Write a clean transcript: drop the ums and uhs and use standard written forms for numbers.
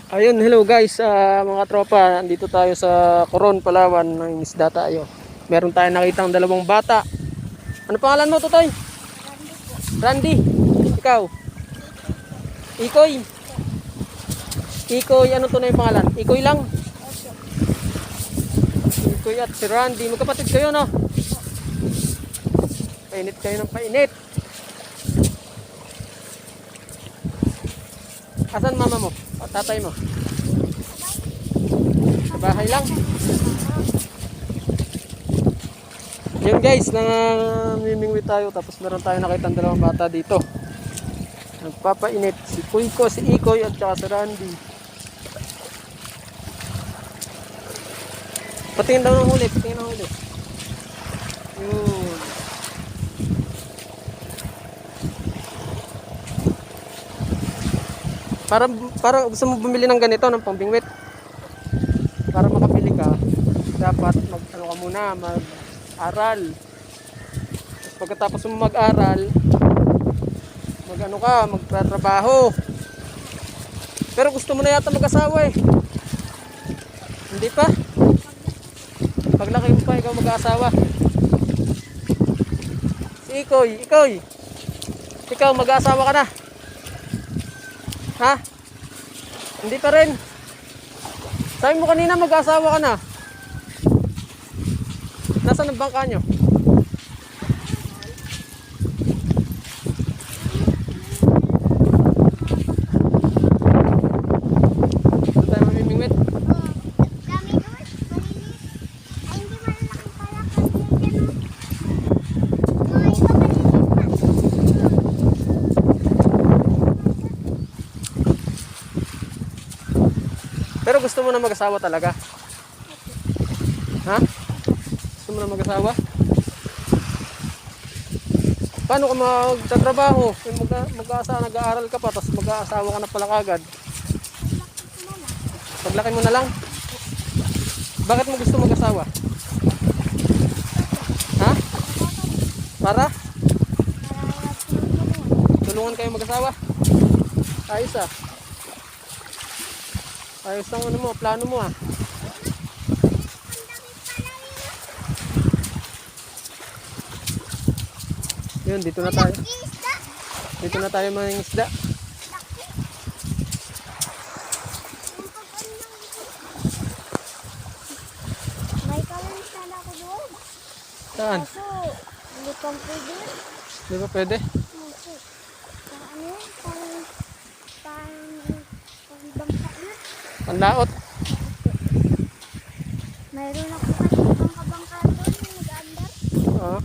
Ayun, hello guys, mga tropa. Andito tayo sa Coron, Palawan. Ng isda tayo. Meron tayong nakitang dalawang bata. Ano pangalan mo, Totoy? Randy. Ikaw? Ikoy. Ikoy, ano to na yung pangalan? Ikoy lang? Ikoy at si Randy. Magkapatid kayo, no? Painit kayo ng painit. Asan mama mo? O tatay mo? Sa bahay lang. Yun guys, namimingwi tayo. Tapos meron tayo nakita dalawang bata dito. Nagpapainit. Si Kuiko, si Ikoy at saka si Randy. Patingin daw ng huli. Patingin ng huli. Yun. Para gusto mo bumili ng ganito, ng pambingwit. Para makapili ka, dapat ano ka muna, mag-aral. Tapos pagkatapos mo mag-aral, magtatrabaho. Pero gusto mo na yata mag-asawa eh. Hindi pa? Paglaki mo pa, ikaw mag-asawa. Si Ikoy. Ikaw mag-asawa ka na. Ha? Hindi pa rin. Sabi mo kanina mag-asawa ka na. Nasaan ang bangka nyo? Ito tayo mamimingwit. Pero gusto mo na mag-asawa talaga? Ha? Gusto mo na mag-asawa? Paano ka magtatrabaho? Nag-aaral ka pa, tapos mag-aasawa ka na pala kagad. Paglaki mo na lang? Bakit mo gusto mag-asawa? Ha? Para? Tulungan kayo mag-asawa? Ayos ah. Ayos ang ano mo, plano mo ah. Yun, dito na tayo. Dito na tayo mga isda. May kalan sana ako doon. Saan? Kaso, hindi pang pwede. Di ba pwede? Kaso, ano yun? Bangka na. Panlaot. Mayroon ako kasi bangka-bangka doon, nag-aandar. Oo.